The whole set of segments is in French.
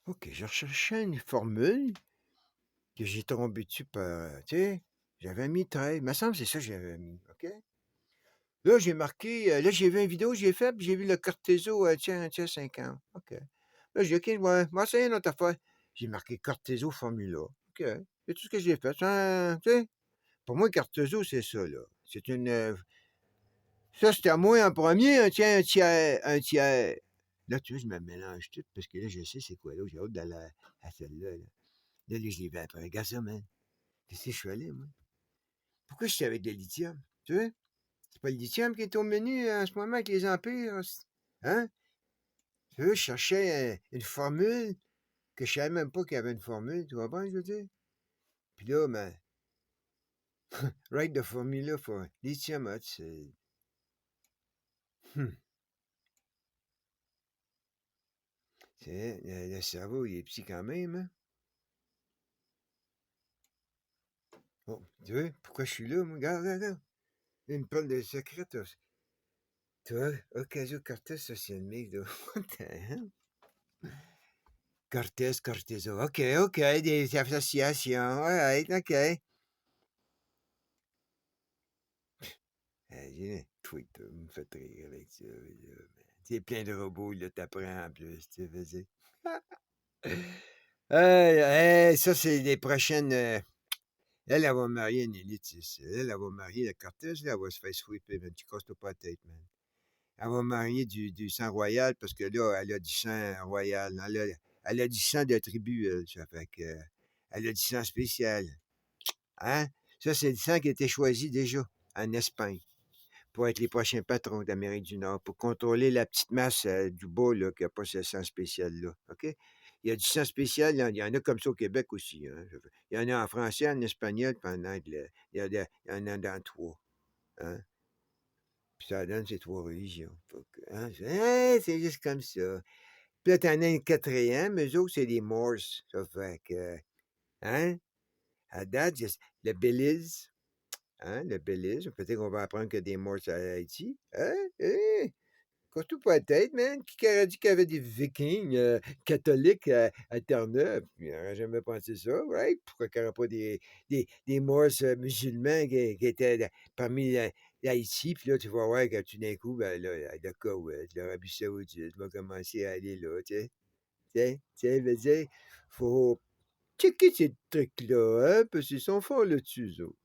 OK, je recherchais une formule que j'ai tombé dessus par, tu sais, j'avais mis 13, il me semble que c'est ça que j'avais mis, OK? Là, j'ai marqué, là, j'ai vu une vidéo que j'ai faite, puis j'ai vu le Cortaiso, tiers 50. OK. Là, j'ai dit: «OK, ouais, moi essayer une autre affaire». J'ai marqué Cortaiso Formula. OK. C'est tout ce que j'ai fait. Tu sais, pour moi, Cortaiso, c'est ça, là. C'est une, ça, c'était à moi en premier, un tiers, un tiers. Là, tu vois, je me mélange tout parce que là, je sais c'est quoi là. J'ai hâte d'aller à celle-là, là. Là, je l'ai vu après. Regarde ça, man. Qu'est-ce que je suis allé, moi? Pourquoi je suis avec le lithium? Tu vois? C'est pas le lithium qui est au menu en ce moment avec les empires. Hein? Tu vois, je cherchais une formule que je savais même pas qu'il y avait une formule. Tu vois bien, je veux dire? Puis là, ben, write the formula for lithium oxide. Hmm. C'est, le cerveau, il est petit quand même, hein? Oh, tu vois, pourquoi je suis là, moi? Regarde, regarde, regarde. Une parle de secret, toi. Tu vois, Ocasio-Cortez social media. What the hell? Cortez, Cortezo. OK, OK, des associations. All right, OK. J'ai un Twitter, me fait rire avec ça. C'est plein de robots, là, t'apprends en plus, tu veux dire. Ça, c'est les prochaines. Elle va marier une élitiste. Elle va marier la Cortez, là, elle va se faire sweeper, man. Tu casses pas la tête, man. Elle va marier du sang royal parce que là, elle a du sang royal. Elle a du sang de tribu, elle. Ça fait que, elle a du sang spécial. Hein? Ça, c'est le sang qui a été choisi déjà en Espagne pour être les prochains patrons d'Amérique du Nord, pour contrôler la petite masse du bas là, qui n'a pas ce sang spécial-là. OK? Il y a du sang spécial, il y en a comme ça au Québec aussi. Hein? Il y en a en français, en espagnol, puis en anglais. Il y en a dans trois. Hein? Puis ça donne ces trois religions. Hein? C'est juste comme ça. Puis là, t'en as une quatrième, eux autres, c'est les Morses. Ça fait que, hein? À date, le Belize, hein? Le Belize, peut-être qu'on va apprendre que des Morses à Haïti. Hein? Hein? Casse-toi pas la tête, man. Qui aurait dit qu'il y avait des Vikings catholiques à Terre-Neuve? Il n'aurait jamais pensé ça, right? Pourquoi qu'il n'y aurait pas des Morses musulmans qui étaient parmi Haïti? Puis là, tu vas voir que tout d'un coup, ben là, le Koweït, l'Arabie Saoudite va commencer à aller là, tu sais. Tu sais, veut dire, faut checker ces trucs-là, hein, parce qu'ils sont forts là-dessus, eux autres.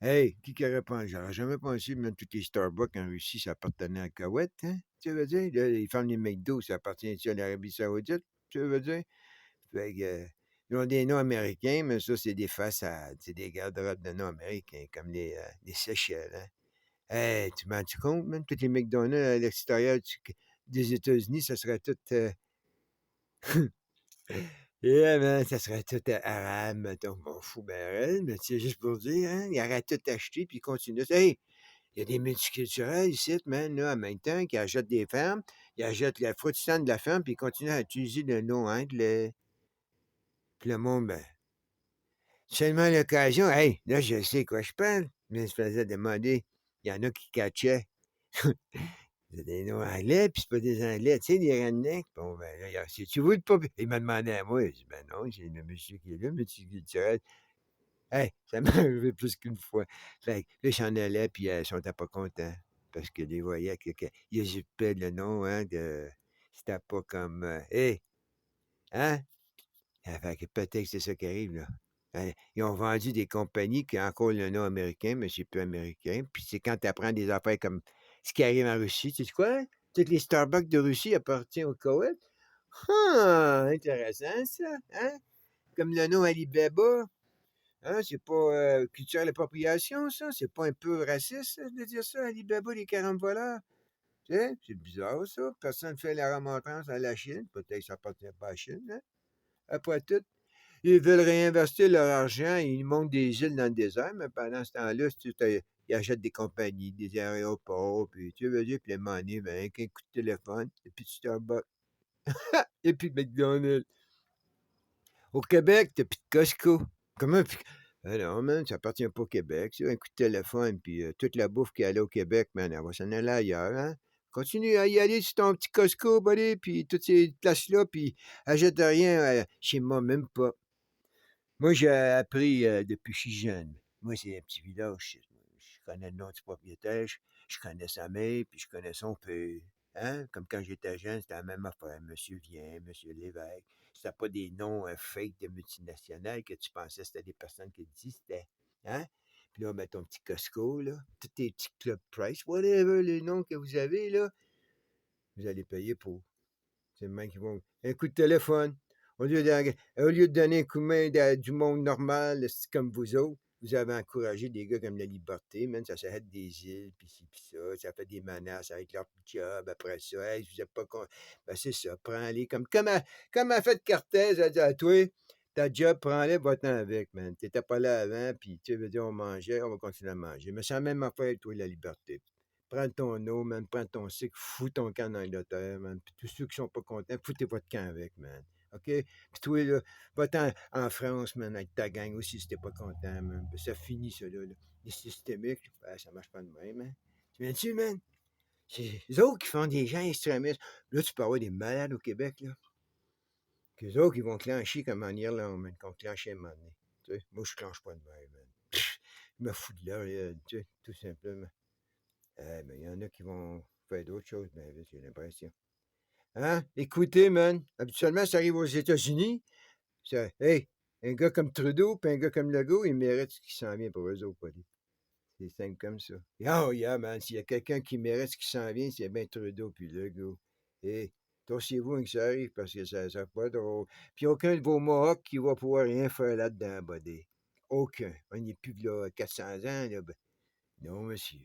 Hey, qui aurait pensé? J'aurais jamais pensé, même tous les Starbucks en Russie, ça appartenait à Koweït, hein? Tu veux dire? Là, les femmes des McDo, ça appartient à l'Arabie Saoudite, tu veux dire? Fait que, ils ont des noms américains, mais ça, c'est des façades, c'est des garde-robes de noms américains, comme les Seychelles, hein? Hey, tu m'en rends compte, même tous les McDonald's à l'extérieur des États-Unis, ça serait tout. Yeah, man, ça serait tout arabe, mettons. M'en fous, ben, elle, mais c'est juste pour dire, hein, ils auraient tout acheté, puis ils continuent. Hey, il y a des multiculturels ici, man, là, en même temps, qui achètent des fermes, ils achètent la fruitisane de la ferme, puis ils continuent à utiliser le nom anglais. Puis le monde, ben, seulement l'occasion, hey, là, je sais quoi je parle, mais je faisais demander, il y en a qui catchaient. C'est des noms anglais, puis c'est pas des anglais, tu sais, les rednecks. Bon, ben, là, si tu veux pas. Il m'a demandé à moi, j'ai dit, ben non, j'ai le monsieur qui est là, multiculturel. Hey, ça m'est arrivé plus qu'une fois. Fait que là, j'en allais, puis ils sont pas contents. Parce que les voyaient qu'ils usurpaient le nom, hein, de. C'était pas comme. Hey, hein? Fait que peut-être que c'est ça qui arrive, là. Hein, ils ont vendu des compagnies qui ont encore le nom américain, mais c'est plus américain. Puis c'est quand tu apprends des affaires comme ce qui arrive en Russie. Tu sais quoi? Toutes les Starbucks de Russie appartiennent au Koweït. Ah, intéressant, ça. Hein? Comme le nom Alibaba. Hein, c'est pas culturelle appropriation, ça? C'est pas un peu raciste de dire ça, Alibaba, les 40 voleurs? Tu sais, c'est bizarre, ça. Personne ne fait la remontrance à la Chine. Peut-être que ça appartient pas à la Chine, hein? Après tout, ils veulent réinvestir leur argent et ils montent des îles dans le désert, mais pendant ce temps-là, ils achètent des compagnies, des aéroports, puis tu veux dire, puis le money, ben, avec un coup de téléphone, et puis Starbucks, et puis McDonald's. Au Québec, t'as plus de Costco. Comment? Ah non, man, ça appartient pas au Québec. Ça. Un coup de téléphone, puis toute la bouffe qui est allée au Québec, man, elle va s'en aller ailleurs, hein? Continue à y aller sur ton petit Costco, buddy, puis toutes ces places-là, puis achète rien chez moi, même pas. Moi, j'ai appris depuis que je suis jeune. Moi, c'est un petit village. Je connais le nom du propriétaire, je connais sa mère, puis je connais son père. Hein? Comme quand j'étais jeune, c'était la même affaire. Monsieur Vien, Monsieur Lévesque. C'était pas des noms fake de multinationales que tu pensais que c'était des personnes qui existaient. Hein? Puis là, ben, ton petit Costco, là, tous tes petits Club Price, whatever les noms que vous avez, là, vous allez payer pour. C'est le même qui vont. Un coup de téléphone. Au lieu de donner un coup de main du monde normal, c'est comme vous autres, vous avez encouragé des gars comme la liberté, man, ça s'arrête des îles, pis ci, pis ça fait des menaces avec leur job, après ça, hey, vous êtes pas con. Ben, c'est ça, prends-les. Comme a fait Cortez, elle a dit à toi, ta job, prends-les, va-t'en avec, man. T'étais pas là avant, puis tu veux dire, on mangeait, on va continuer à manger. Mais c'est la même affaire avec toi, la liberté. Prends ton eau, man, prends ton cycle, fous ton camp dans le terre, man. Puis tous ceux qui sont pas contents, foutez votre camp avec, man. OK? Puis toi, là, va-t'en en France, man, avec ta gang aussi si t'es pas content, man. Puis ça finit, ça, là. Les systémiques, ben, ça marche pas de même, hein. Tu viens-tu, man? C'est les autres qui font des gens extrémistes. Là, tu peux avoir des malades au Québec, là. Les autres, ils vont clencher comme en Irlande, man, qu'on clenchait un moment donné. Tu sais, moi, je clenche pas de même, man. Je me fous de là, tu sais, tout simplement. Mais il y en a qui vont faire d'autres choses, ben vite, j'ai l'impression. Hein? Écoutez, man, habituellement, ça arrive aux États-Unis. Hey, un gars comme Trudeau puis un gars comme Legault, ils méritent ce qui s'en vient pour eux autres, buddy. C'est simple comme ça. Oh, yeah, man, s'il y a quelqu'un qui mérite ce qui s'en vient, c'est bien Trudeau puis Legault. Hey, torcez-vous que ça arrive parce que ça sera pas drôle. Puis aucun de vos Mohawks qui va pouvoir rien faire là-dedans, buddy. Aucun. On n'est plus là 400 ans, là. Ben, non, monsieur.